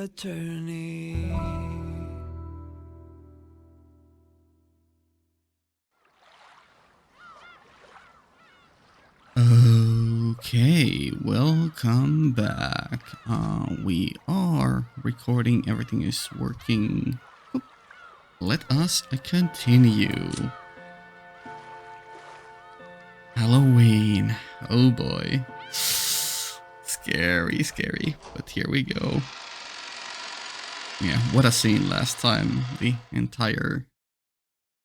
attorney. Okay, welcome back. We are recording, everything is working. Oop. Let us continue. Halloween. Oh boy. Scary, scary. But here we go. Yeah, what a scene last time. The entire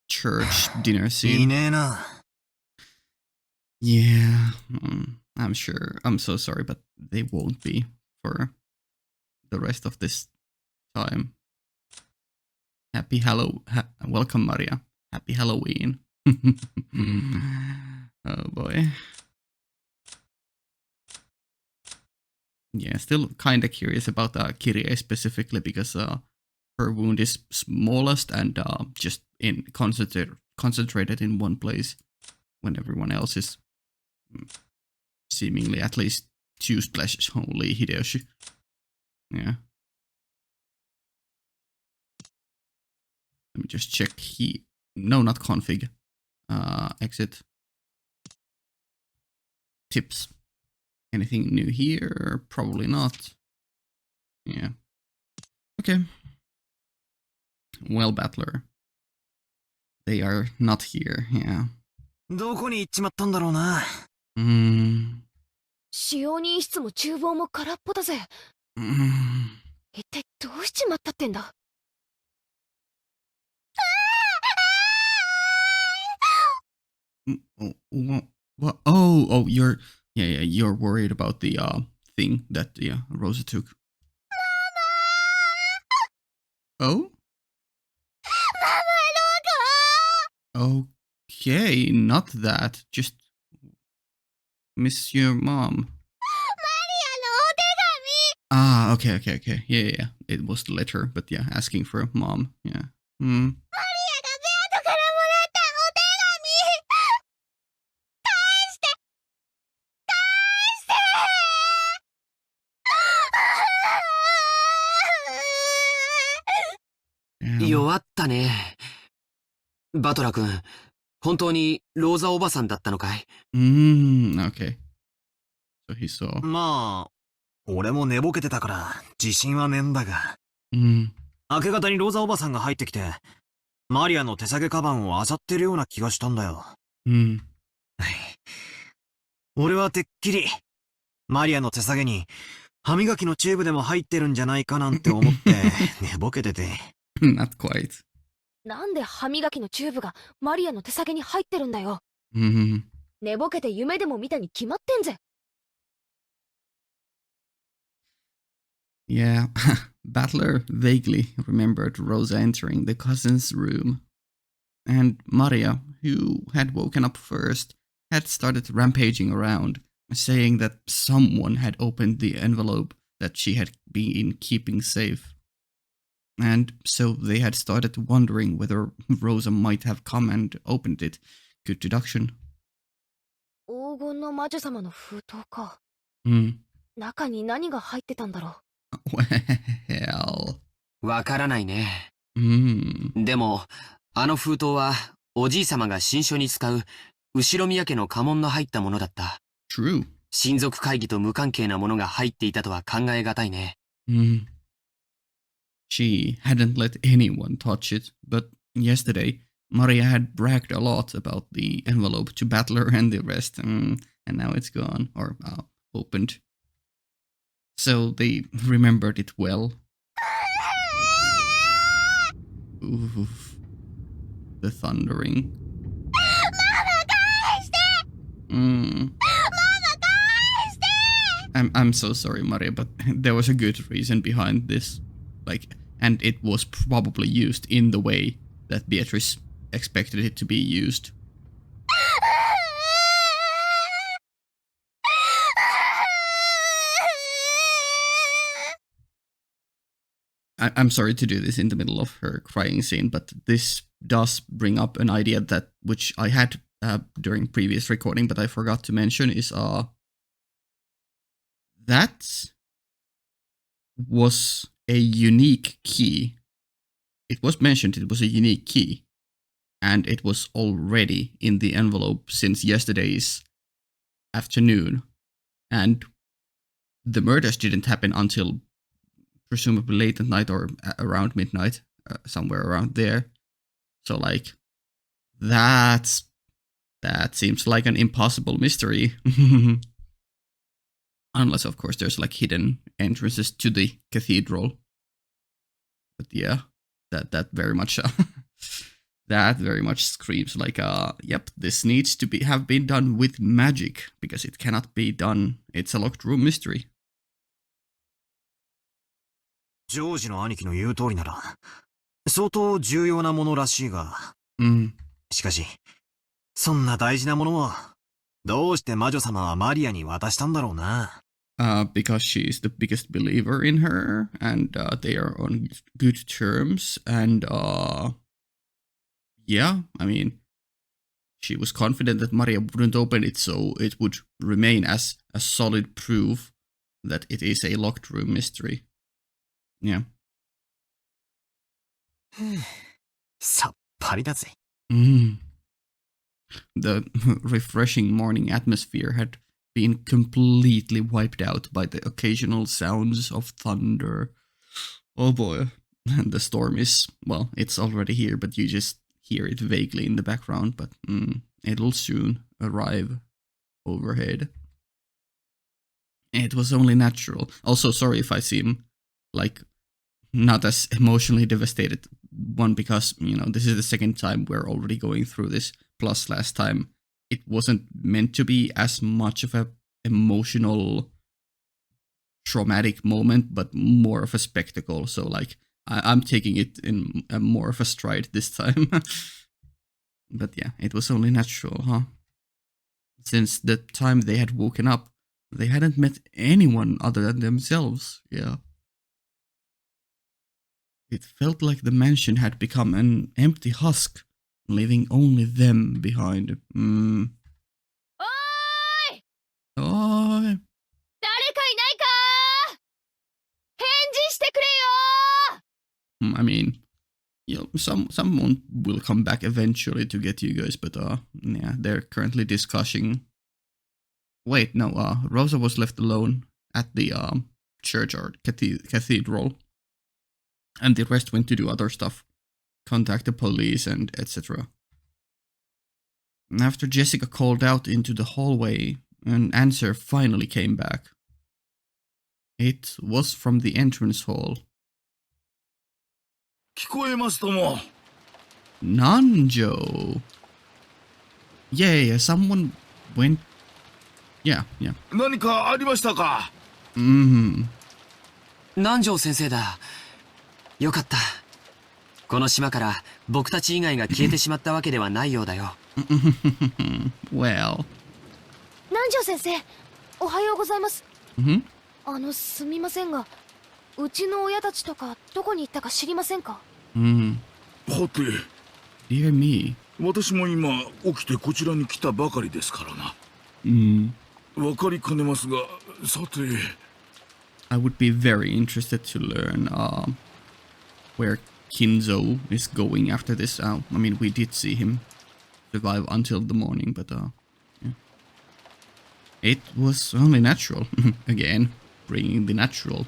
church dinner scene. Yeah, I'm sure. I'm so sorry, but they won't be for the rest of this time. Happy welcome, Maria. Happy Halloween. Oh boy. Yeah, still kinda curious about Kyrie specifically because her wound is smallest and just concentrated in one place when everyone else is seemingly at least two splashes. Holy Hideyoshi. Yeah. Let me just check no, not config. Exit. Tips. Anything new here? Probably not. Yeah. Okay. Well, Battler. They are not here, yeah. どこに行っちまったんだろうな。使用人室も厨房も空っぽだぜ。一体どうしちまったってんだ。What? You're worried about the thing that Rosa took. Oh? Okay, not that. Just miss your mom. Ah, okay. Yeah. It was the letter, but yeah, asking for a mom. Yeah. Damn. 弱ったね。バトラ君、本当にローザおばさんだったのかい？Okay. So he saw. まあ、俺も寝ぼけてたから自信はねえんだが。明け方にローザおばさんが入ってきて、マリアの手提げカバンを漁ってるような気がしたんだよ。俺はてっきり、マリアの手提げに歯磨きのチューブでも入ってるんじゃないかなんて思って寝ぼけてて。Not quite. なんで歯磨きのチューブがマリアの手提げに入ってるんだよ。寝ぼけて夢でも見たに決まってんぜ。Yeah, Battler vaguely remembered Rosa entering the cousin's room. And Maria, who had woken up first, had started rampaging around, saying that someone had opened the envelope that she had been keeping safe. And so they had started wondering whether Rosa might have come and opened it. Good deduction. 黄金の魔女様の封筒か。中に何が入ってたんだろう。Well. わからないね。でも、あの封筒はおじい様が新書に使う後ろ宮家の家紋の入ったものだった。True. 親族会議と無関係なものが入っていたとは考えがたいね。She hadn't let anyone touch it, but yesterday, Maria had bragged a lot about the envelope to Battler and the rest, and now it's gone, or opened. So they remembered it well. Oof. The thundering. I'm so sorry, Maria, but there was a good reason behind this. And it was probably used in the way that Beatrice expected it to be used. I'm sorry to do this in the middle of her crying scene, but this does bring up an idea that which I had during previous recording, but I forgot to mention is that was a unique key. It was mentioned it was a unique key, and it was already in the envelope since yesterday's afternoon, and the murders didn't happen until presumably late at night or around midnight, somewhere around there. So like, that seems like an impossible mystery. Unless, of course, there's like hidden entrances to the cathedral. But yeah, that very much that very much screams like yep, this needs to have been done with magic, because it cannot be done. It's a locked room mystery. ジョージの兄貴の言う通りなら、相当重要なものらしいが。しかし、そんな大事なものを、どうして魔女様はマリアに渡したんだろうな。Because she's the biggest believer in her, and they are on good terms, and yeah, I mean, she was confident that Maria wouldn't open it, so it would remain as a solid proof that it is a locked room mystery. Yeah. さっぱりだぜ。The refreshing morning atmosphere had been completely wiped out by the occasional sounds of thunder. Oh boy. And the storm is, well, it's already here, but you just hear it vaguely in the background, but it'll soon arrive overhead. It was only natural. Also, sorry if I seem like not as emotionally devastated. One, because, you know, this is the second time we're already going through this, plus last time it wasn't meant to be as much of a emotional traumatic moment, but more of a spectacle. So like, I'm taking it in a more of a stride this time. But yeah, it was only natural, huh? Since the time they had woken up, they hadn't met anyone other than themselves. Yeah. It felt like the mansion had become an empty husk, leaving only them behind. Oi! Oi! 誰かいないか？返事してくれよ！ I mean, you know, someone will come back eventually to get you guys, but yeah, they're currently discussing. Wait, no, Rosa was left alone at the church or cathedral, and the rest went to do other stuff, contact the police and etc. After Jessica called out into the hallway, an answer finally came back. It was from the entrance hall. 聞こえますとも。Nanjo. Yeah, someone went. Yeah. 何かありましたか？南條先生だ。よかった。この島から僕たち以外が消えてしまったわけではないようだよ。Well. 南條先生、おはようございます。すみませんが、うちの親たちとかどこに行ったか知りませんか？はて。Dear me. 私も今起きてこちらに来たばかりですからな。わかりかねますが、さて。I would be very interested to learn where Kinzo is going after this. I mean, we did see him survive until the morning, but yeah. It was only natural. Again, bringing the natural.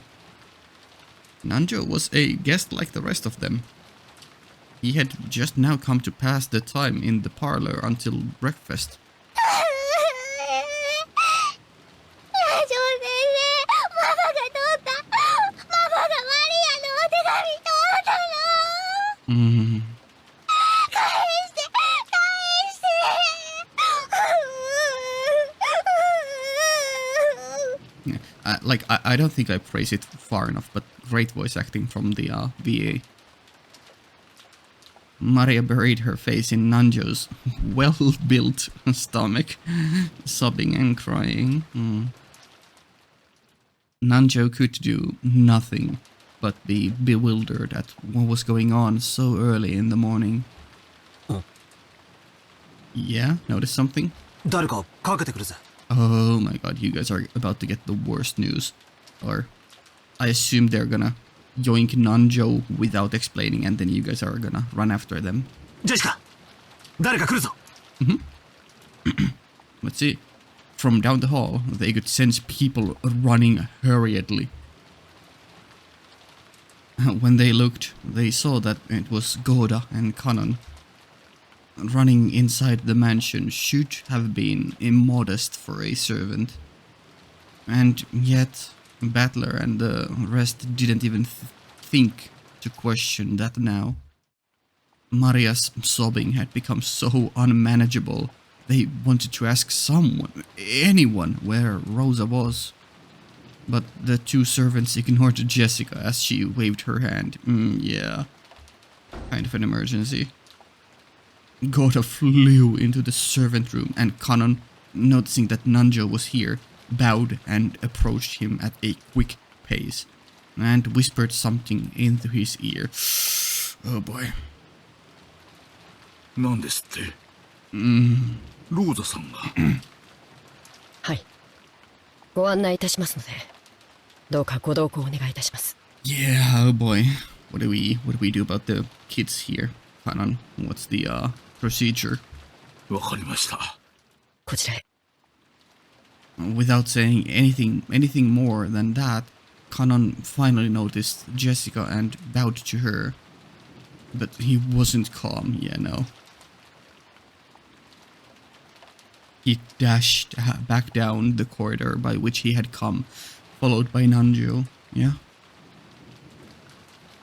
Nanjo was a guest like the rest of them. He had just now come to pass the time in the parlor until breakfast. I don't think I praise it far enough, but great voice acting from the VA. Maria buried her face in Nanjo's well-built stomach, sobbing and crying. Nanjo could do nothing but be bewildered at what was going on so early in the morning. Yeah, notice something? 誰かかけてくるぜ。 Oh my god, you guys are about to get the worst news. Or, I assume they're gonna yoink Nanjo without explaining, and then you guys are gonna run after them. ジェシカ、誰か来るぞ。 Let's see. From down the hall, they could sense people running hurriedly. When they looked, they saw that it was Goda and Kanon. Running inside the mansion should have been immodest for a servant. And yet, Battler and the rest didn't even think to question that now. Maria's sobbing had become so unmanageable. They wanted to ask someone, anyone, where Rosa was. But the two servants ignored Jessica as she waved her hand. Yeah, kind of an emergency. Goda flew into the servant room, and Kanon, noticing that Nanjo was here, bowed and approached him at a quick pace, and whispered something into his ear. Oh boy. 何ですって。ローザさんが。はい。ご案内いたしますので、どうかご同行お願いいたします。Yeah, oh boy. What do we do about the kids here? Kanon, what's the procedure? わかりました。こちらへ。Without saying anything more than that, Kanon finally noticed Jessica and bowed to her. But he wasn't calm, yeah, no. He dashed back down the corridor by which he had come, followed by Nanjo, yeah?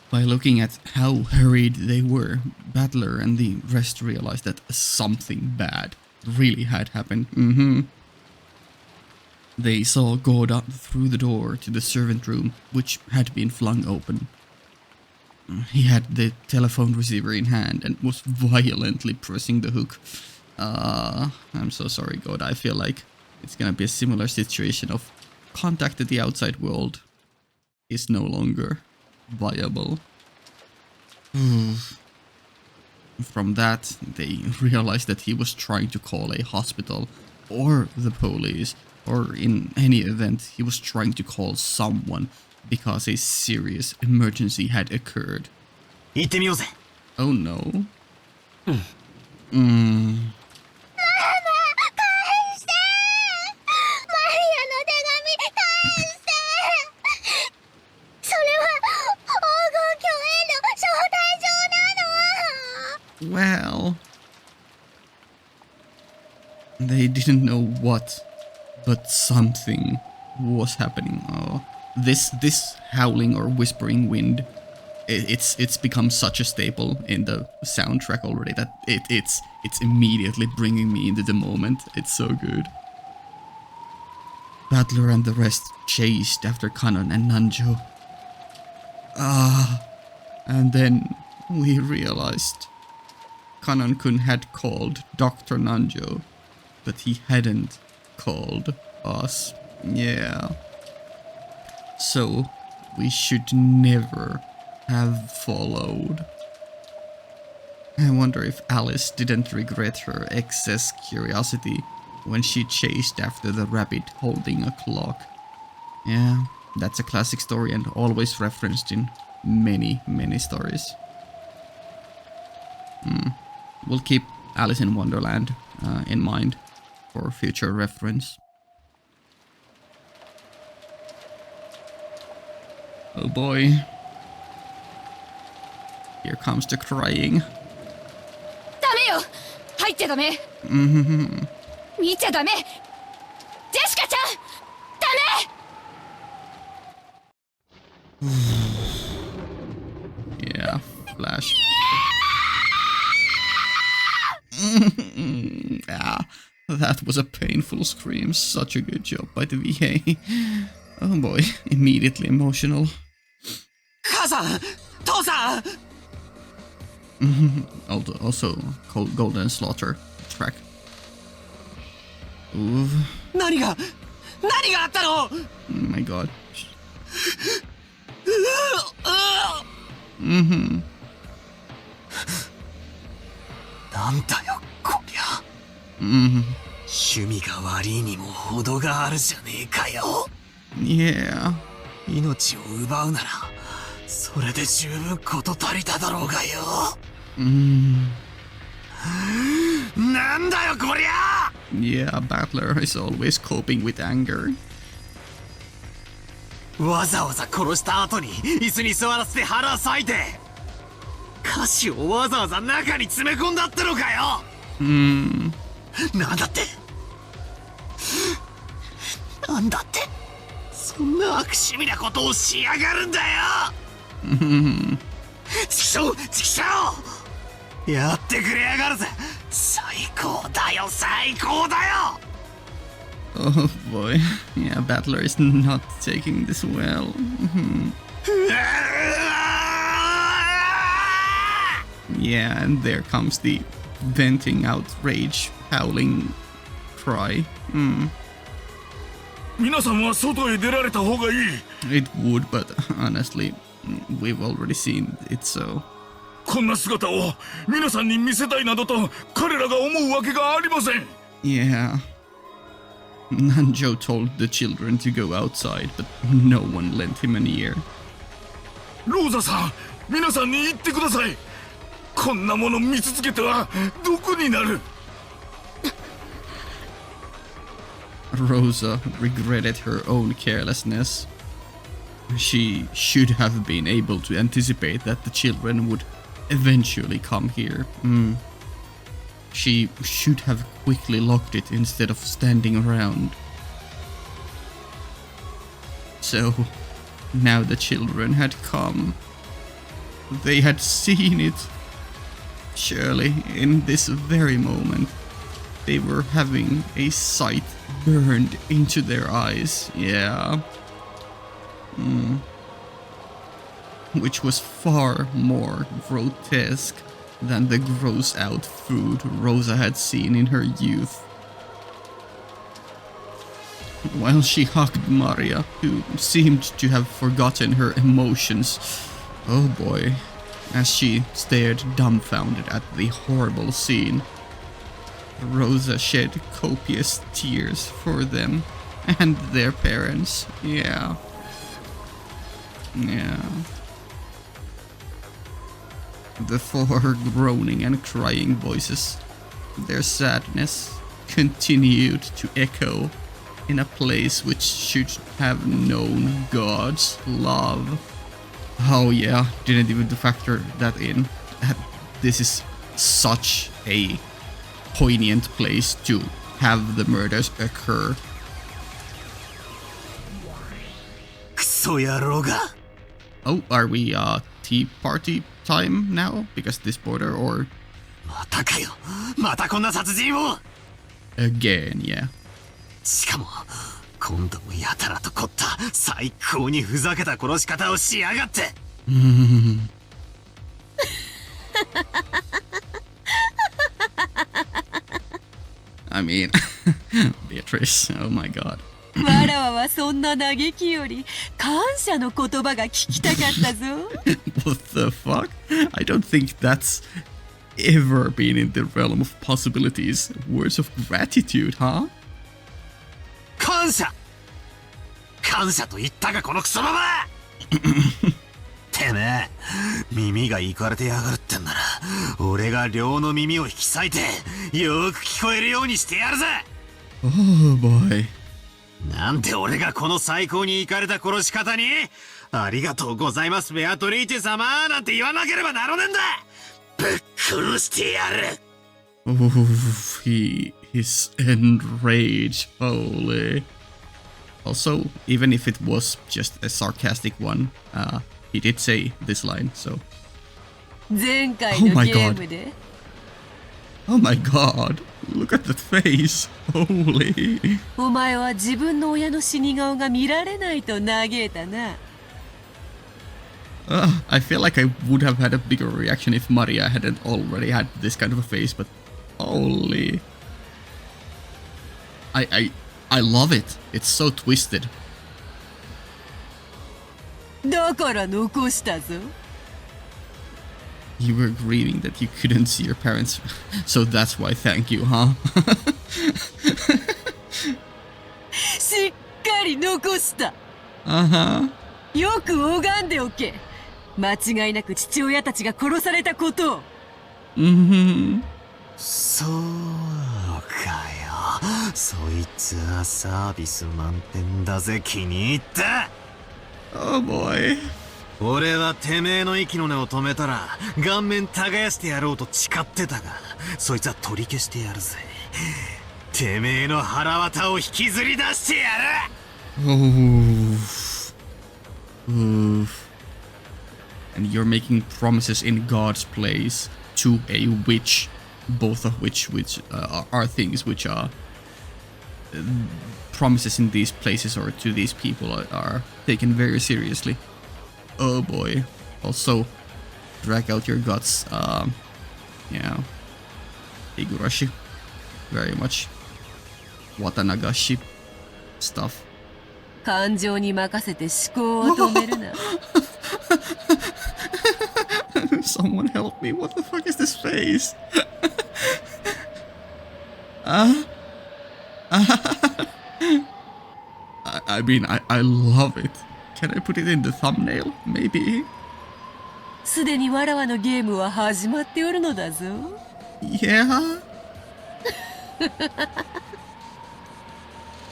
By looking at how hurried they were, Battler and the rest realized that something bad really had happened. They saw Goda through the door to the servant room, which had been flung open. He had the telephone receiver in hand and was violently pressing the hook. I'm so sorry, Goda. I feel like it's gonna be a similar situation of contact with the outside world is no longer viable. From that, they realized that he was trying to call a hospital or the police, or in any event, he was trying to call someone because a serious emergency had occurred. 行ってみようぜ。 Oh no. マリアの手紙返して。マリアの手紙返して。それは黄金鏡への招待状なの。 Well, they didn't know what, but something was happening. Oh, this howling or whispering wind, it's become such a staple in the soundtrack already that it's immediately bringing me into the moment. It's so good. Battler and the rest chased after Kanon and Nanjo. And then we realized Kanon-kun had called Dr. Nanjo, but he hadn't called us. Yeah. So, we should never have followed. I wonder if Alice didn't regret her excess curiosity when she chased after the rabbit holding a clock. Yeah, that's a classic story and always referenced in many stories. We'll keep Alice in Wonderland in mind for future reference. Oh boy. Here comes the crying. ダメよ。入っちゃダメ。見ちゃダメ。ジェシカちゃん、ダメ。Yeah, flash. Ah, that was a painful scream. Such a good job by the VA. Oh boy, immediately emotional. 母さん、父さん。Also, Golden Slaughter track. Ooh. 何があったの？ Oh my god. なんだよこりゃ。趣味が悪いにも程があるじゃねえかよ。Yeah. 命を奪うならそれで十分事足りただろうがよ。なんだよこりゃ。 Yeah, Battler is always coping with anger. わざわざ殺した後に椅子に座らせて腹裂いて、歌詞をわざわざ中に詰め込んだってのかよ。なんだって、なんだって、そんな悪趣味なことをしやがるんだよ。ちくしょう、ちくしょう、やってくれやがるぜ。最高だよ、最高だよ。 Oh boy. Yeah, Battler is not taking this well. Yeah, and there comes the venting out rage, howling cry. 皆さんは外へ出られた方がいい。 It would, but honestly, we've already seen it so. こんな姿を皆さんに見せたいなどと彼らが思うわけがありません。 Yeah. Nanjo told the children to go outside, but no one lent him an ear. ローザさん、皆さんに言ってください。こんなもの見続けては毒になる。 Rosa regretted her own carelessness. She should have been able to anticipate that the children would eventually come here. She should have quickly locked it instead of standing around. So, now the children had come. They had seen it. Surely, in this very moment, they were having a sight burned into their eyes. Yeah. Which was far more grotesque than the gross out food Rosa had seen in her youth. While she hugged Maria, who seemed to have forgotten her emotions, oh boy, as she stared dumbfounded at the horrible scene, Rosa shed copious tears for them and their parents. Yeah. The four groaning and crying voices, their sadness continued to echo in a place which should have known God's love. Oh yeah, didn't even factor that in. This is such a poignant place to have the murders occur. クソ野郎が。 Oh, are we tea party time now? Because this border, or またかよ、またこんな殺人を。 again, yeah. しかも今度もやたらと凝った最高にふざけた殺し方をしやがって。I mean, Beatrice, oh my god. わらわはそんな嘆きより感謝の言葉が聞きたかったぞ。What the fuck? I don't think that's ever been in the realm of possibilities. Words of gratitude, huh? 感謝感謝と言ったがこのクソババア。てめえ耳がいかれてやがるってんなら俺が両の耳を引き裂いてよく聞こえるようにしてやるぜ。 Oh boy. なんで俺がこの最高にイカれた殺し方にありがとうございますベアトリーチェ様なんて言わなければならねえんだ。ぶっ殺してやる。 Oh, he is enraged. Holy. Also, even if it was just a sarcastic one, he did say this line, so. 前回のゲームで Oh my god, look at the face. Holy. お前は自分の親の死に顔が見られないと嘆いたな。I feel like I would have had a bigger reaction if Maria hadn't already had this kind of a face, but holy. I love it. It's so twisted. だから残したぞ。 You were grieving that you couldn't see your parents, so that's why thank you, huh? しっかり残した。 Uh-huh. よく拝んでおけ。間違いなく父親たちが殺されたことを。そうかよ。そいつはサービス満点だぜ。気に入った。 Oh boy. 俺はてめえの息の根を止めたら顔面耕してやろうと誓ってたが、そいつは取り消してやるぜ。てめえの腹渡を引きずり出してやる。 Oof. Oof. And you're making promises in God's place to a witch, both of which are things which are promises in these places or to these people are taken very seriously. Oh boy. Also, drag out your guts. Yeah. Higurashi. Very much. Watanagashi stuff. 感情に任せて思考を止めるな。Someone help me. What the fuck is this face? I mean, I love it. Can I put it in the thumbnail? Maybe? すでにわらわのゲームは始まっておるのだぞ。Yeah?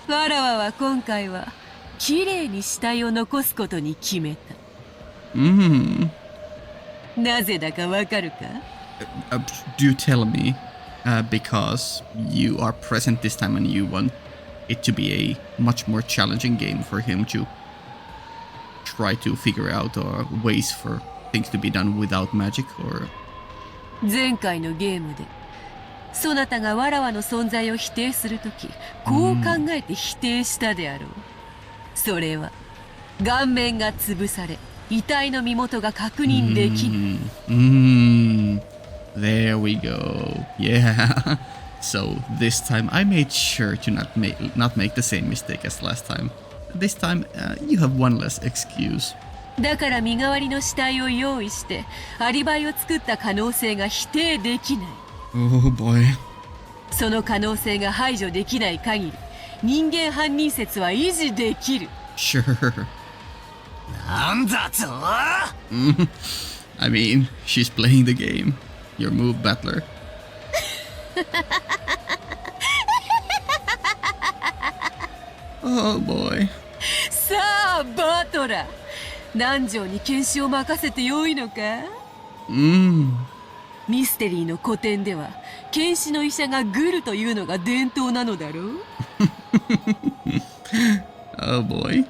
わらわは今回は綺麗に死体を残すことに決めた。なぜだかわかるか？ Do tell me, because you are present this time and you want it to be a much more challenging game for him to try to figure out ways for things to be done without magic, or... 前回のゲームでそなたがわらわの存在を否定するとき、こう考えて否定したであろう。それは顔面が潰され遺体の身元が確認できない。There we go. Yeah. So this time I made sure to not make the same mistake as last time. This time you have one less excuse. だから身代わりの死体を用意してアリバイを作った可能性が否定できない。Oh boy. その可能性が排除できない限り、人間犯人説は維持できる。Sure. なんだと？ I mean, she's playing the game. Your move, Battler. Oh boy. さあバトラー、南條に検視を任せてよいのか？ミステリーの古典では検視の医者がグルというのが伝統なのだろう。Oh boy.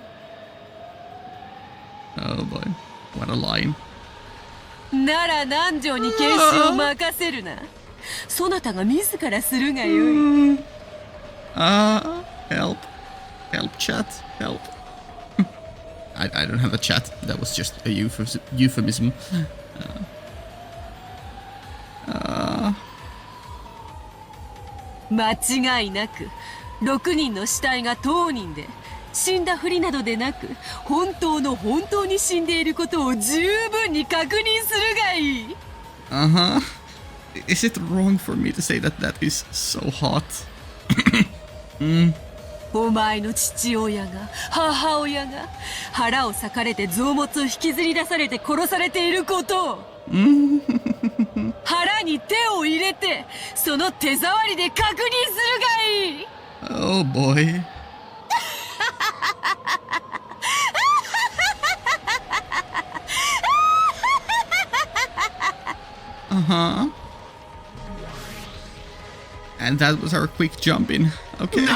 Oh boy. What a line. なら南條に検視を任せるな。そなたが自らするがよい。Help. Help, chat. Help. I don't have a chat. That was just a euphemism. 間違いなく6人の死体が当人で、死んだふりなどでなく本当に死んでいることを十分に確認するがいい。Is it wrong for me to say that is so hot? お前の父親が母親が腹を裂かれて臓物を引きずり出されて殺されていることを腹に手を入れてその手触りで確認するがいい。 Oh boy. And that was our quick jump in. Okay.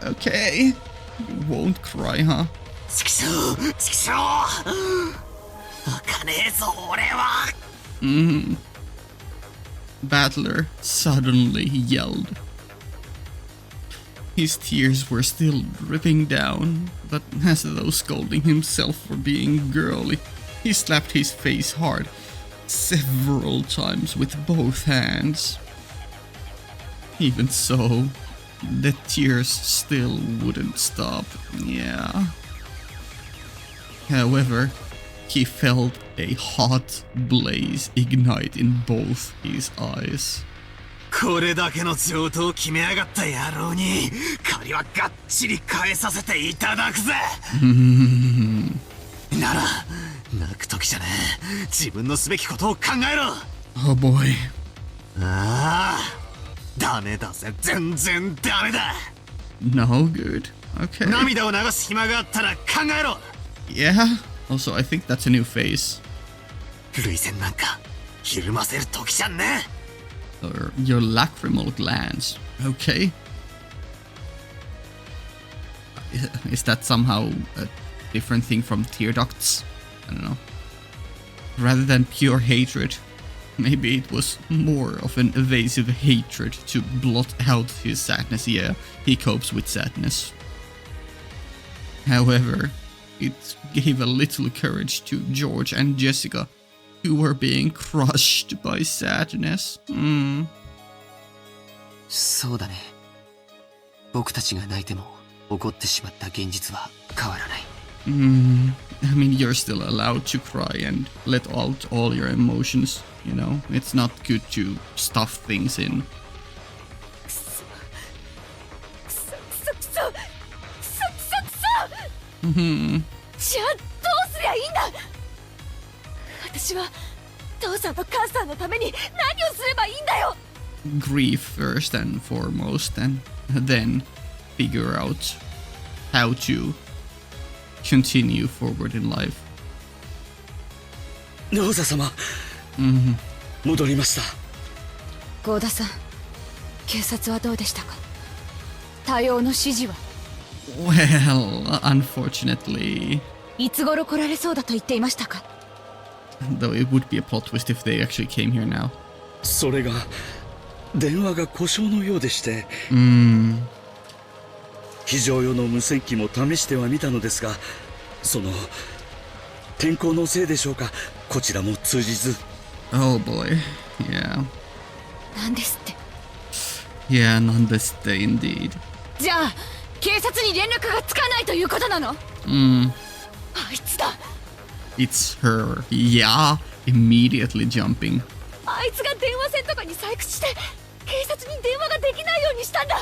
Okay. You won't cry, huh? ちくしょう、ちくしょう。開かねえぞ、俺は。Battler suddenly yelled. His tears were still dripping down, but as though scolding himself for being girly, he slapped his face hard, several times with both hands. Even so, the tears still wouldn't stop, yeah. However, he felt a hot blaze ignite in both his eyes. これだけの上等を決めやがった野郎に借りはがっちり返させていただくぜ。なら泣く時じゃねえ。自分のすべきことを考えろ。 Oh boy. ああ、ダメだぜ。全然ダメだ。 No good. Okay. 涙を流す暇があったら考えろ。 Yeah. Also, I think that's a new phase. 涙腺なんかひるませる時じゃねえ。 Or your lacrimal glands. Okay. Is that somehow a different thing from tear ducts? I don't know. Rather than pure hatred, maybe it was more of an evasive hatred to blot out his sadness. Yeah, he copes with sadness. However, it gave a little courage to George and Jessica, who were being crushed by sadness. そうだね。僕たちが泣いても起こってしまった現実は変わらない。I mean, you're still allowed to cry and let out all your emotions, you know? It's not good to stuff things in. くそくそくそくそじゃあどうすりゃいいんだ。私は父さんと母さんのために何をすればいいんだよ。 Grieve first and foremost, and then figure out how to continue forward in life. ローザ様、戻りました。郷田さん、警察はどうでしたか。対応の指示は。 Well, unfortunately, いつ頃来られそうだと言っていましたか。 though it would be a plot twist if they actually came here now. それが電話が故障のようでして、非常用の無線機も試してはみたのですが、その天候のせいでしょうか、こちらも通じず。 Oh boy, yeah. なんですって。 Yeah, none this day indeed. じゃあ警察に連絡がつかないということなの。あいつだ。 It's her. Yeah, immediately jumping. あいつが電話線とかに採掘して警察に電話ができないようにしたんだ。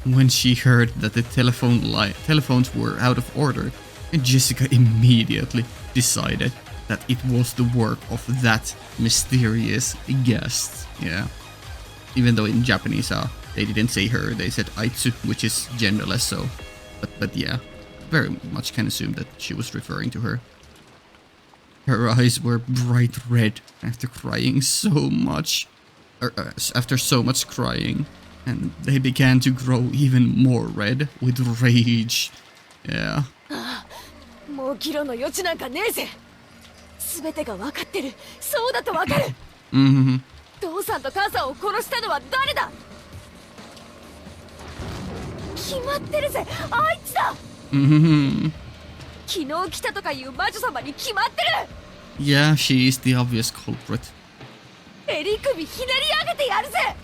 When she heard that the telephones were out of order, Jessica immediately decided that it was the work of that mysterious guest. Yeah. Even though in Japanese, they didn't say her, they said Aitsu, which is genderless, so... But yeah, very much can assume that she was referring to her. Her eyes were bright red after crying so much. After so much crying. And they began to grow even more red with rage. Yeah. もう議論の余地なんかねえぜ。全てが分かってる。そうだと分かる。父さんと母さんを殺したのは誰だ。決まってるぜ。あいつだ。昨日来たとかいう魔女様に決まってる。 Yeah, she is the obvious culprit. 襟首ひねり上げてやるぜ。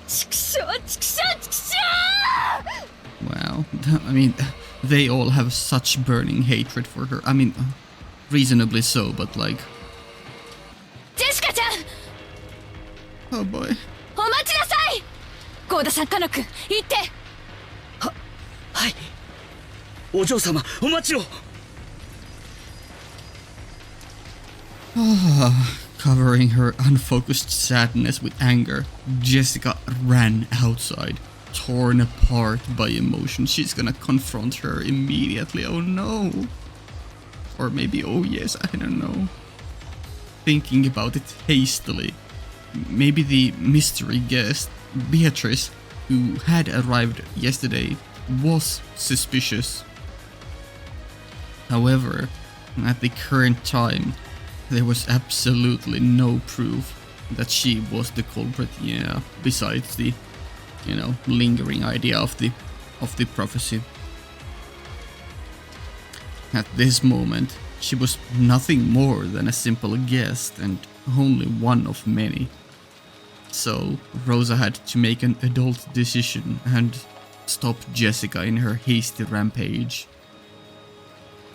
畜生畜生畜生。 Wow, I mean, they all have such burning hatred for her. I mean, reasonably so, but like... ジェシカちゃん。 Oh boy. お待ちなさい。郷田さん、カノ君、行って。はい。お嬢様、お待ちを。 Covering her unfocused sadness with anger, Jessica ran outside, torn apart by emotion. She's gonna confront her immediately. Oh no. Or maybe, oh yes, I don't know. Thinking about it hastily, maybe the mystery guest, Beatrice, who had arrived yesterday, was suspicious. However, at the current time, there was absolutely no proof that she was the culprit, yeah, besides the, you know, lingering idea of the prophecy. At this moment, she was nothing more than a simple guest and only one of many. So, Rosa had to make an adult decision and stop Jessica in her hasty rampage.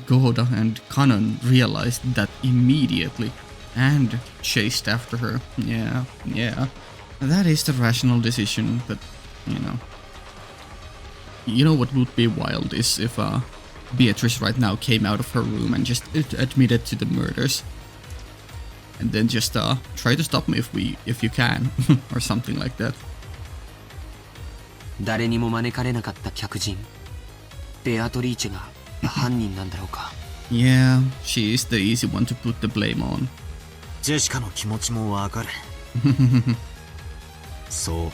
Goda and Kanon realized that immediately and chased after her. Yeah. That is the rational decision, but, you know. You know what would be wild is if Beatrice right now came out of her room and just admitted to the murders. And then just try to stop me if you can, or something like that. 誰にも招かれなかった客人ベアトリーチェが犯人なんだろうか Yeah, she is the easy one to put the blame on. ジェシカの気持ちもわかる。そ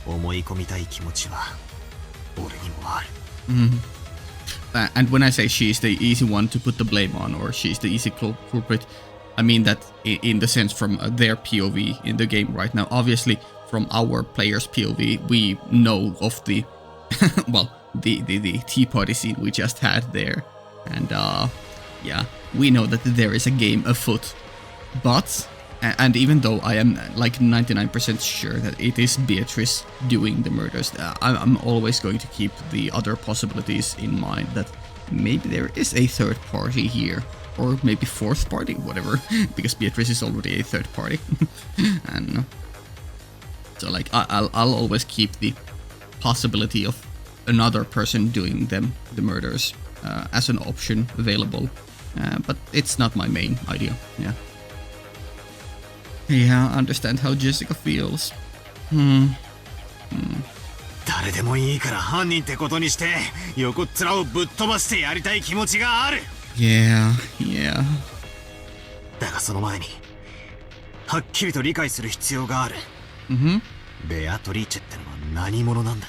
う思い込みたい気持ちは俺にもある。And when I say she's the easy one to put the blame on, or she's the easy culprit, I mean that in the sense from their POV in the game right now. Obviously, from our player's POV, we know of the, well, the tea party scene we just had there. And yeah, we know that there is a game afoot. But, and even though I am like 99% sure that it is Beatrice doing the murders, I'm always going to keep the other possibilities in mind, that maybe there is a third party here, or maybe fourth party, whatever, because Beatrice is already a third party. And so like I'll always keep the possibility of another person doing the murders as an option available, but it's not my main idea. Yeah, I understand how Jessica feels. 誰でもいいから犯人ってことにして横っ面をぶっ飛ばしてやりたい気持ちがある。Yeah. だがその前にはっきりと理解する必要がある。ベアトリーチェってのは何者なんだ？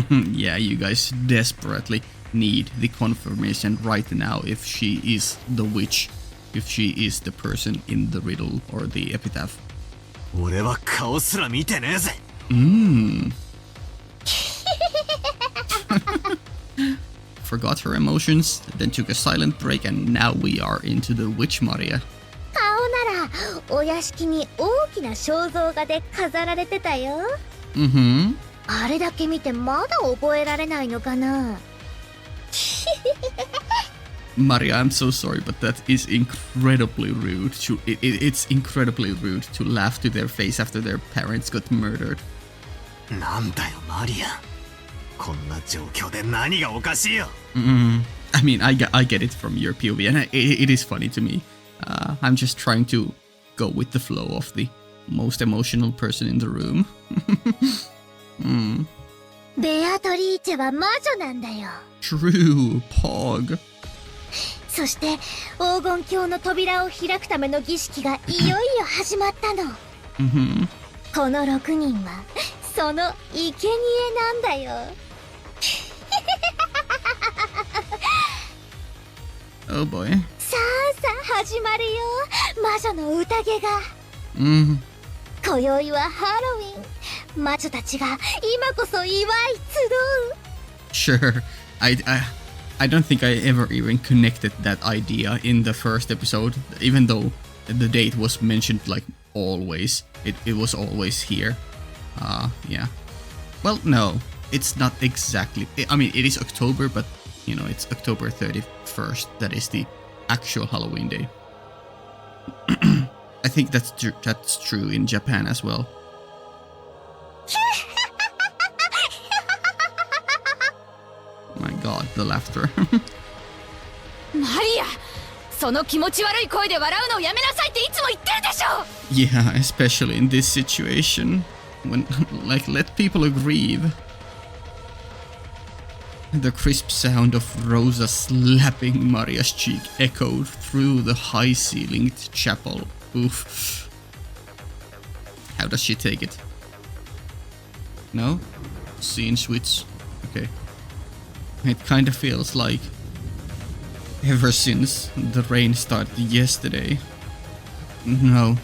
Yeah, you guys desperately need the confirmation right now if she is the witch, if she is the person in the riddle or the epitaph. 俺は顔すら見てねえぜ。Forgot her emotions, then took a silent break, and now we are into the witch Maria. 顔ならお屋敷に大きな肖像画で飾られてたよ。あれだけ見てまだ覚えられないのかな。Maria, I'm so sorry, but that is incredibly rude. It's incredibly rude to laugh to their face after their parents got murdered. なんだよマリア。こんな状況で何がおかしいよ。I mean, I get it from your POV, and it is funny to me. I'm just trying to go with the flow of the most emotional person in the room. ベアトリーチェは魔女なんだよ。 True, Pog. そして黄金鏡の扉を開くための儀式がいよいよ始まったの。この6人はその生贄なんだよ。Oh boy. さあさあ始まるよ、魔女の宴が。今宵はハロウィン。魔女たちが今こそ祝い集う。 Sure. I don't think I ever even connected that idea in the first episode, even though the date was mentioned like always. It was always here. Yeah. Well, no, it's not exactly. I mean, it is October, but you know, it's October 31st. That is the actual Halloween day. I think that's true in Japan as well. My god, the laughter. マリア、その気持ち悪い声で笑うのをやめなさいっていつも言ってるでしょ。 Yeah, especially in this situation. When, like, let people grieve. The crisp sound of Rosa slapping Maria's cheek echoed through the high-ceilinged chapel. Oof. How does she take it? No? Scene switch. Okay. It kind of feels like ever since the rain started yesterday. No.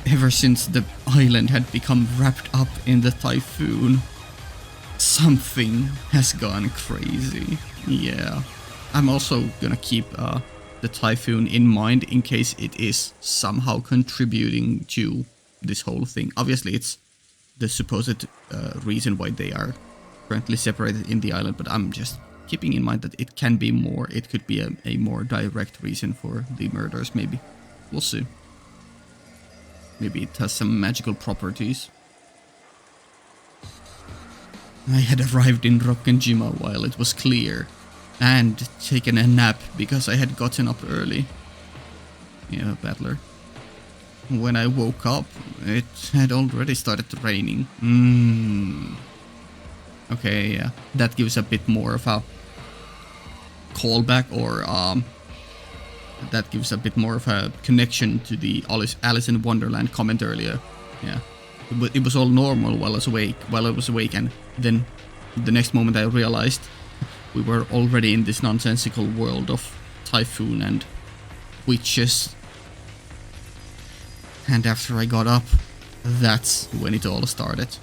Ever since the island had become wrapped up in the typhoon, something has gone crazy. Yeah. I'm also gonna keep the typhoon in mind in case it is somehow contributing to this whole thing. Obviously, it's the supposed reason why they are currently separated in the island, but I'm just keeping in mind that it can be more. It could be a more direct reason for the murders, maybe. We'll see. Maybe it has some magical properties. I had arrived in Rokkenjima while it was clear. and taken a nap because I had gotten up early. Yeah, battler. When I woke up, it had already started raining. Okay, yeah. That gives a bit more of a callback, or that gives a bit more of a connection to the Alice in Wonderland comment earlier. Yeah. It was all normal while I was awake, and then the next moment I realized we were already in this nonsensical world of typhoon and witches. And after I got up, that's when it all started.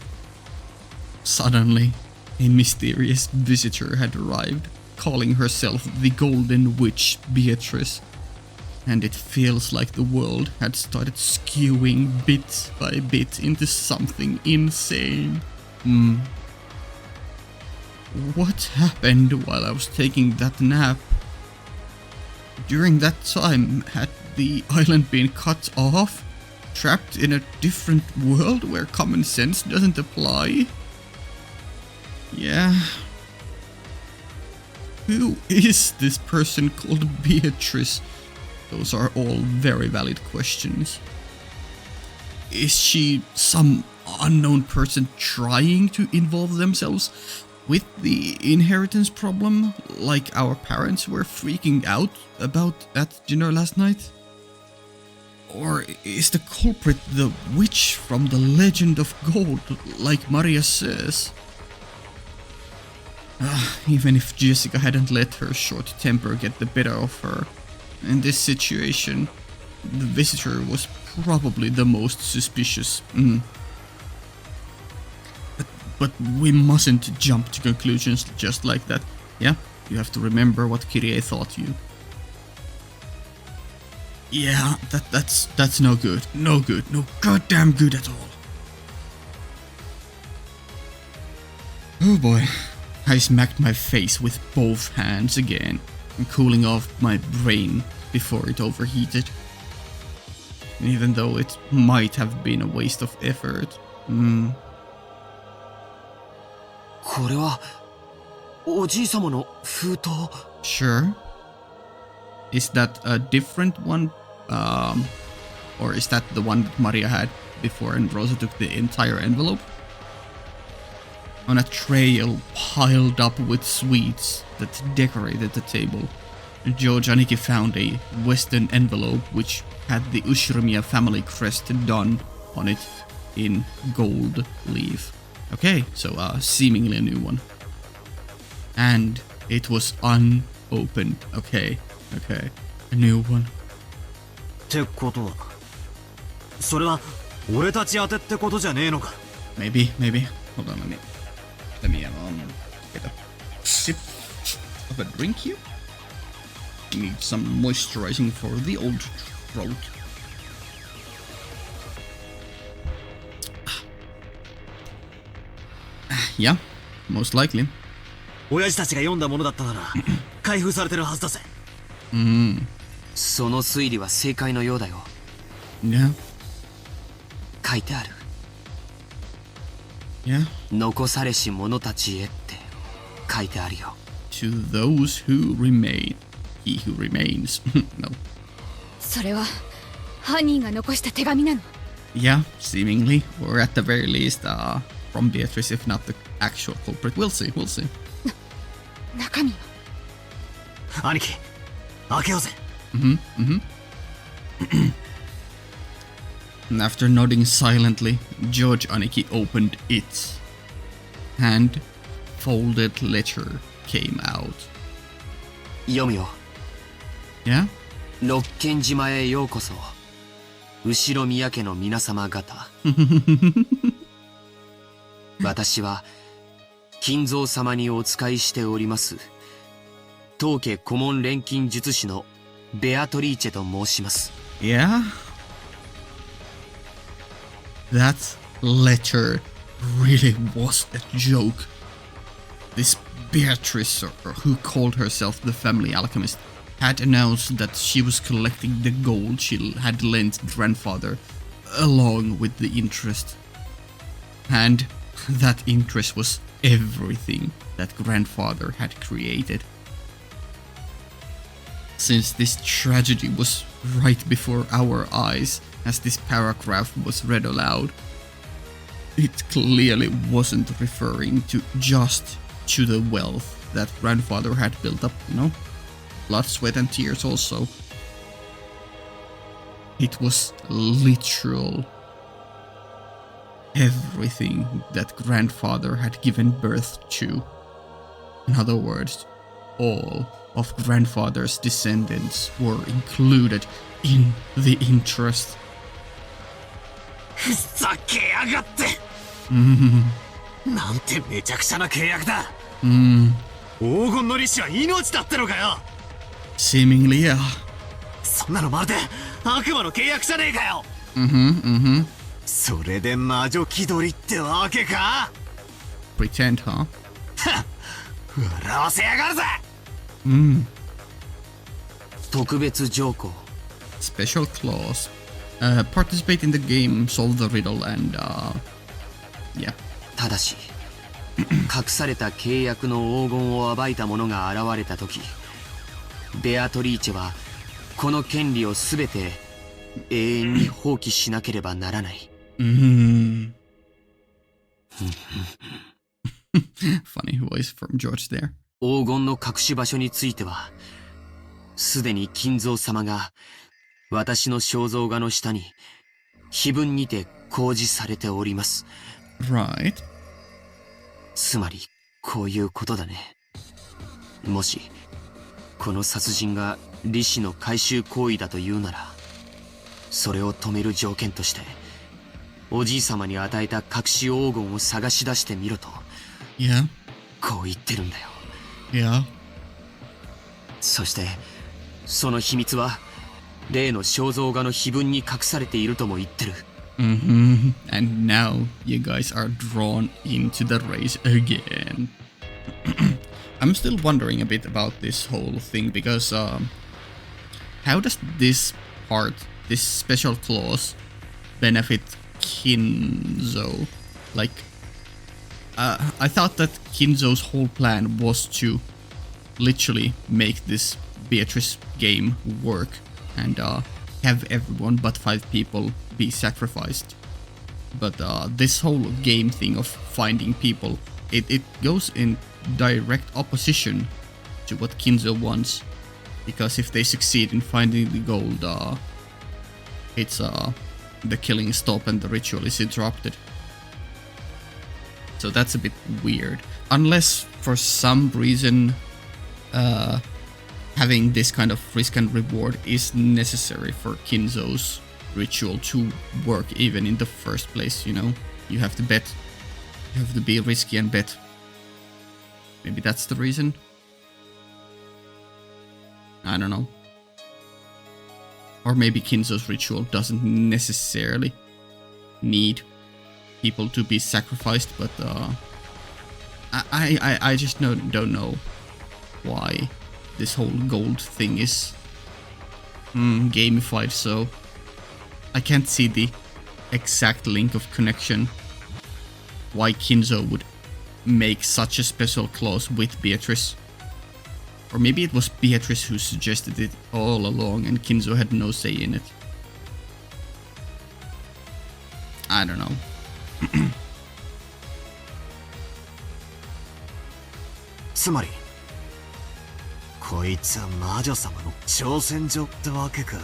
Suddenly, a mysterious visitor had arrived, calling herself the Golden Witch Beatrice. And it feels like the world had started skewing bit by bit into something insane. What happened while I was taking that nap? During that time, had the island been cut off? Trapped in a different world where common sense doesn't apply? Yeah. Who is this person called Beatrice? Those are all very valid questions. Is she some unknown person trying to involve themselves with the inheritance problem, like our parents were freaking out about at dinner last night? Or is the culprit the witch from the Legend of Gold, like Maria says? Even if Jessica hadn't let her short temper get the better of her, in this situation, the visitor was probably the most suspicious. But we mustn't jump to conclusions just like that. Yeah, you have to remember what Kyrie thought you. Yeah, that's no good. No good. No goddamn good at all. Oh boy. I smacked my face with both hands again, cooling off my brain before it overheated. Even though it might have been a waste of effort. これはおじい様の封筒。 Sure. Is that a different one? Or is that the one that Maria had before and Rosa took the entire envelope? On a tray piled up with sweets that decorated the table, George Aniki found a western envelope which had the Ushirimiya family crest done on it in gold leaf. Okay, so seemingly a new one. And it was unopened. Okay, a new one. ってことは、それは俺たち当てってことじゃねえのか。 Maybe. Hold on, let me get a sip of a drink here. Need some moisturizing for the old throat. Yeah, most likely. 親父たちが読んだものだったなら開封されてるはずだぜ。その推理は正解のようだよ。Yeah. 書いてある。Yeah. 残されし者たちへって書いてあるよ。To those who remain, he who remains. No. それは犯人が残した手紙なの？ Yeah, seemingly, or at the very least, from Beatrice, if not the actual culprit. We'll see. 中身は？兄貴、開けようぜ。And after nodding silently, George Aniki opened it. And folded letter came out. 読むよ。 Yeah? 六軒島へようこそ。後ろ宮家の皆様方。私は金蔵様にお仕えしております当家顧問錬金術師のベアトリーチェと申します。 Yeah? That letter really was a joke. This Beatrice, or who called herself the family alchemist, had announced that she was collecting the gold she had lent grandfather, along with the interest. And that interest was everything that grandfather had created. since this tragedy was right before our eyes as this paragraph was read aloud, it clearly wasn't referring to just to the wealth that grandfather had built up, you know? Blood, sweat and tears also. It was literal everything that grandfather had given birth to. In other words, all of grandfather's descendants were included in the interest. ふざけやがって。なんてめちゃくちゃな契約だ。黄金の利子は命だったのかよ。Seemingly, yeah. そんなのまるで悪魔の契約じゃねえかよ。それで魔女気取りってわけか。 Pretend, huh? 笑わせやがるぜ。特別条項 Special clause. Participate in the game, solve the riddle, and yeah. ただし隠された契約の黄金を暴いた者が現れた時、ベアトリーチェはこの権利を全て永遠に放棄しなければならない。Funny voice from George there. 黄金の隠し場所についてはすでに金蔵様が私の肖像画の下に碑文にて公示されております。 Right. つまりこういうことだね。もしこの殺人が利子の回収行為だというなら、それを止める条件としておじい様に与えた隠し黄金を探し出してみろと、Yeah. こう言ってるんだよ。 Yeah. そしてその秘密は例の肖像画の碑文に隠されているとも言ってる。And now you guys are drawn into the race again. I'm still wondering a bit about this whole thing because how does this part, this special clause, benefit Kinzo? Like, I thought that Kinzo's whole plan was to literally make this Beatrice game work and have everyone but 5 people be sacrificed. But this whole game thing of finding people, it goes in direct opposition to what Kinzo wants. Because if they succeed in finding the gold, it's the killing stop and the ritual is interrupted. So that's a bit weird. Unless for some reason having this kind of risk and reward is necessary for Kinzo's ritual to work even in the first place, you know? You have to bet. You have to be risky and bet. Maybe that's the reason? I don't know. Or maybe Kinzo's ritual doesn't necessarily need people to be sacrificed, but I just don't know why this whole gold thing is gamified, so I can't see the exact link of connection why Kinzo would make such a special clause with Beatrice. Or maybe it was Beatrice who suggested it all along and Kinzo had no say in it. I don't know. つまりこいつは魔女様の挑戦状ってわけか。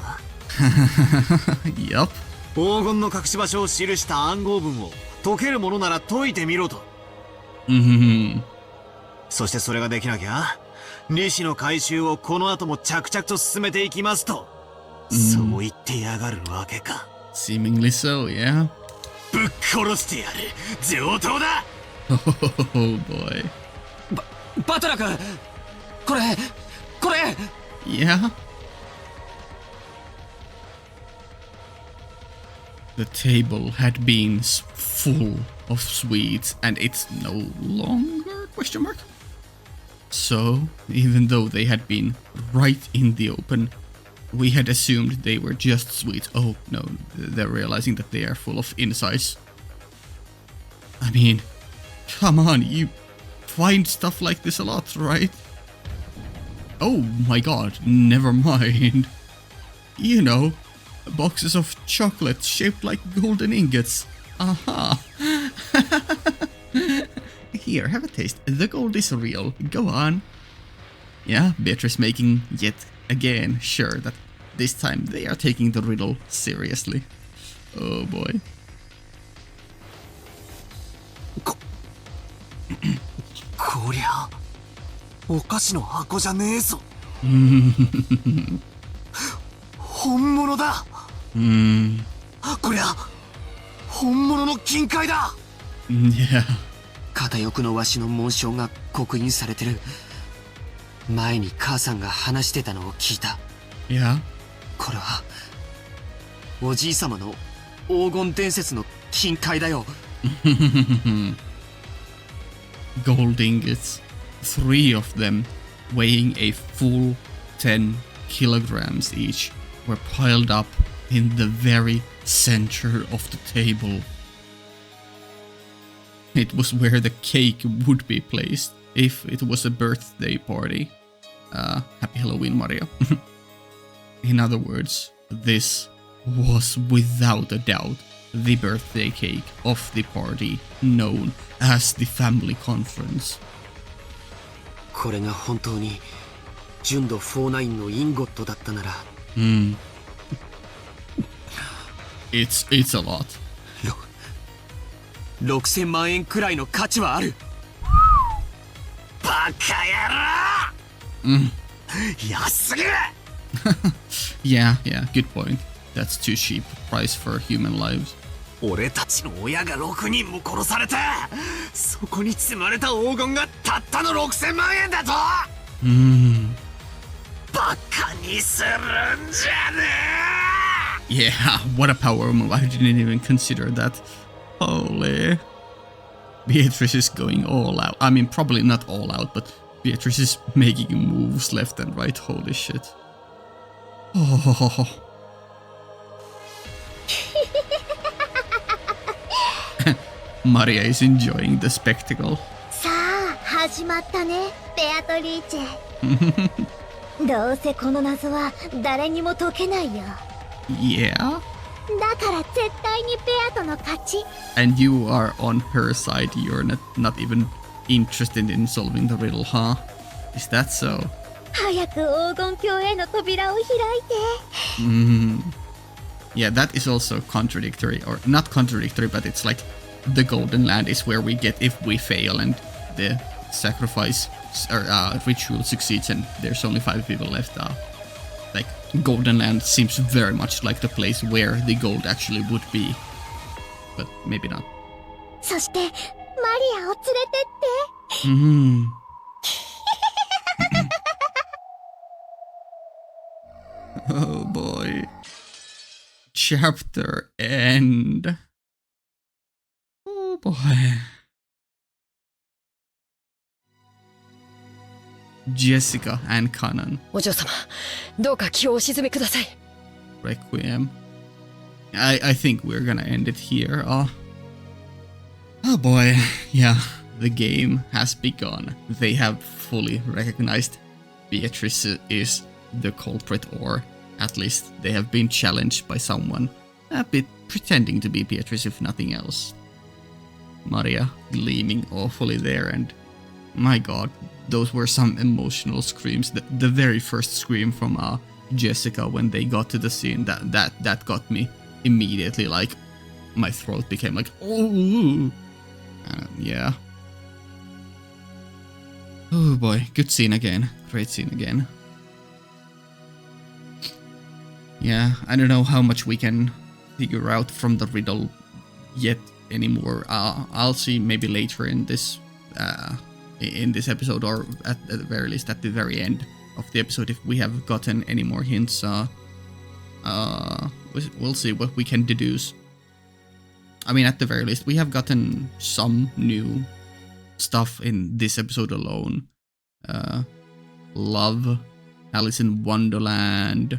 Yup. 黄金の隠し場所を記した暗号文を解けるものなら解いてみろと。そしてそれができなきゃ利子の回収をこの後も着々と進めていきますと、そう言ってやがるわけか。 Seemingly so, yeah. ぶっ殺してやる上等だ。 Oh boy. バトラ君、これ Yeah. The table had been full of sweets and it's no longer? Question mark? So, even though they had been right in the open, we had assumed they were just sweets. Oh no, they're realizing that they are full of insides. I mean, come on, you find stuff like this a lot, right? Oh my god, never mind. You know, boxes of chocolate shaped like golden ingots. Aha. Here, have a taste. The gold is real. Go on. Yeah, Beatrice making yet again sure that this time they are taking the riddle seriously. Oh boy. こりゃお菓子の箱じゃねえぞ本物だこりゃ本物の金塊だ Yeah. 片翼のわしの紋章が刻印されてる。前に母さんが話してたのを聞いた。 Yeah. これはおじいさまの黄金伝説の金塊だよ。Gold ingots. 3 of them, weighing a full 10 kilograms each, were piled up in the very center of the table. It was where the cake would be placed if it was a birthday party. Happy Halloween, Mario. In other words, this was without a doubt the birthday cake of the party known as the family conference. これが本当に純度49のインゴットだったなら、It's a lot. 6000万円くらいの価値はある。バカ野郎！安すぎる！ Yeah, good point. That's too cheap price for human lives. 俺たちの親が6人も殺されてそこに積まれた黄金がたったの6000万円だとバカにするんじゃねえ Yeah, what a power move. I didn't even consider that. Holy. Beatrice is going all out. I mean, probably not all out, but Beatrice is making moves left and right. Holy shit. Oh. Maria is enjoying the spectacle. さあ始まったねベアトリーチェどうせこの謎は誰にも解けないよ Yeah? だから絶対にベアとの勝ち And you are on her side. You're not even interested in solving the riddle, huh? Is that so? 早く黄金鏡への扉を開いて Yeah, that is also contradictory. Or not contradictory, but it's like the golden land is where we get if we fail and the sacrifice or ritual succeeds and there's only 5 people left. Like golden land seems very much like the place where the gold actually would be, but maybe not. そしてマリアを連れてって Oh boy. Chapter end. Oh boy. Jessica and Kanan. お嬢様、どうか気をお静めください。 Requiem. I think we're gonna end it here. Oh boy. Yeah, the game has begun. They have fully recognized Beatrice is the culprit, or at least they have been challenged by someone a bit pretending to be Beatrice if nothing else. Maria gleaming awfully there, and my god, those were some emotional screams. The very first scream from Jessica when they got to the scene, that got me immediately, like my throat became like, oh, yeah. Oh boy, good scene again, great scene again. Yeah, I don't know how much we can figure out from the riddle yet anymore. I'll see maybe later in this episode, or at the very least at the very end of the episode, if we have gotten any more hints. We'll see what we can deduce. I mean, at the very least, we have gotten some new stuff in this episode alone. Love, Alice in Wonderland,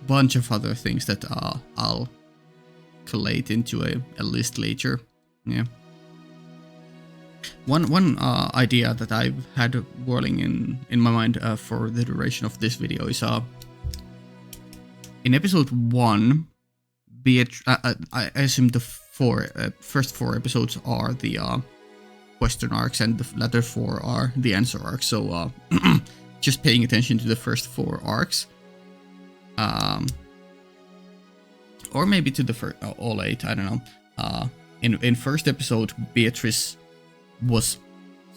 bunch of other things that I'll collate into a list later. Yeah. One idea that I've had whirling in my mind for the duration of this video is in episode 1, I assume the first 4 episodes are the question arcs and the latter 4 are the answer arcs. So just paying attention to the first 4 arcs, or maybe to the all 8. I don't know. In first episode, Beatrice was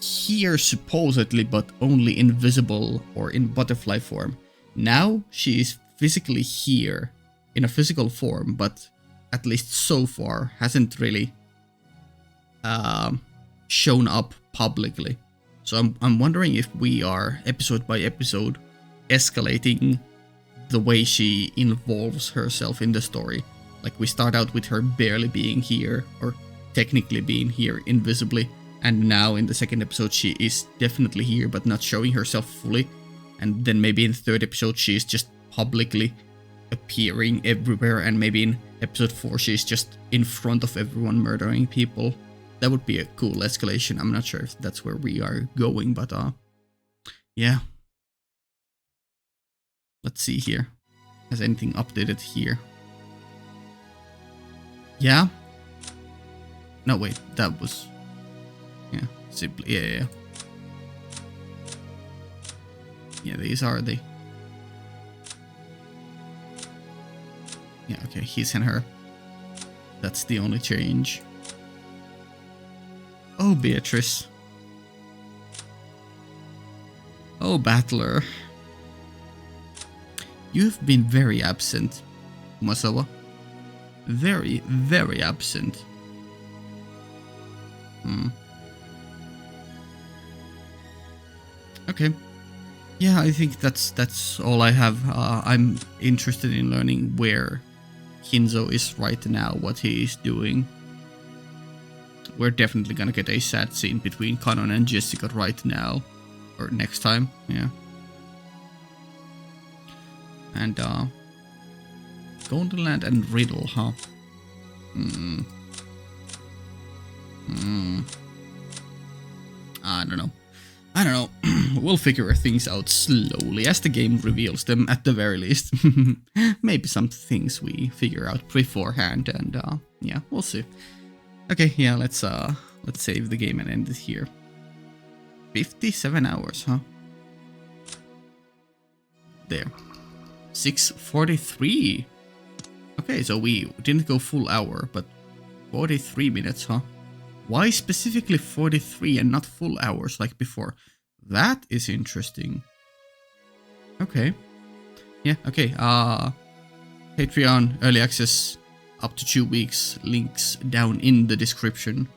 here supposedly, but only invisible or in butterfly form. Now she is physically here in a physical form, but at least so far hasn't really shown up publicly. So I'm wondering if we are episode by episode escalating the way she involves herself in the story. Like we start out with her barely being here, or technically being here invisibly, and now in the second episode she is definitely here but not showing herself fully, and then maybe in the third episode she is just publicly appearing everywhere, and maybe in episode 4 she's just in front of everyone murdering people. That would be a cool escalation. I'm not sure if that's where we are going, but yeah. Let's see here. Has anything updated here? Yeah? No, wait, that was... Yeah, simply, yeah. Yeah, these are the... Yeah, okay, his and her. That's the only change. Oh, Beatrice. Oh, Battler. You've been very absent, Umasawa. Very, very absent. Okay. Yeah, I think that's all I have. I'm interested in learning where Hinzo is right now, what he is doing. We're definitely gonna get a sad scene between Kanon and Jessica right now. Or next time, yeah. And Golden Land and Riddle, huh? I don't know. We'll figure things out slowly as the game reveals them, at the very least. Maybe some things we figure out beforehand, and yeah, we'll see. Okay, yeah, let's save the game and end it here. 57 hours, huh? There. 6:43. Okay, so we didn't go full hour, but 43 minutes, huh? Why specifically 43 and not full hours like before? That is interesting. Okay. Yeah, okay. Patreon early access up to 2 weeks. Links down in the description.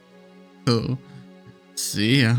Cool. See ya.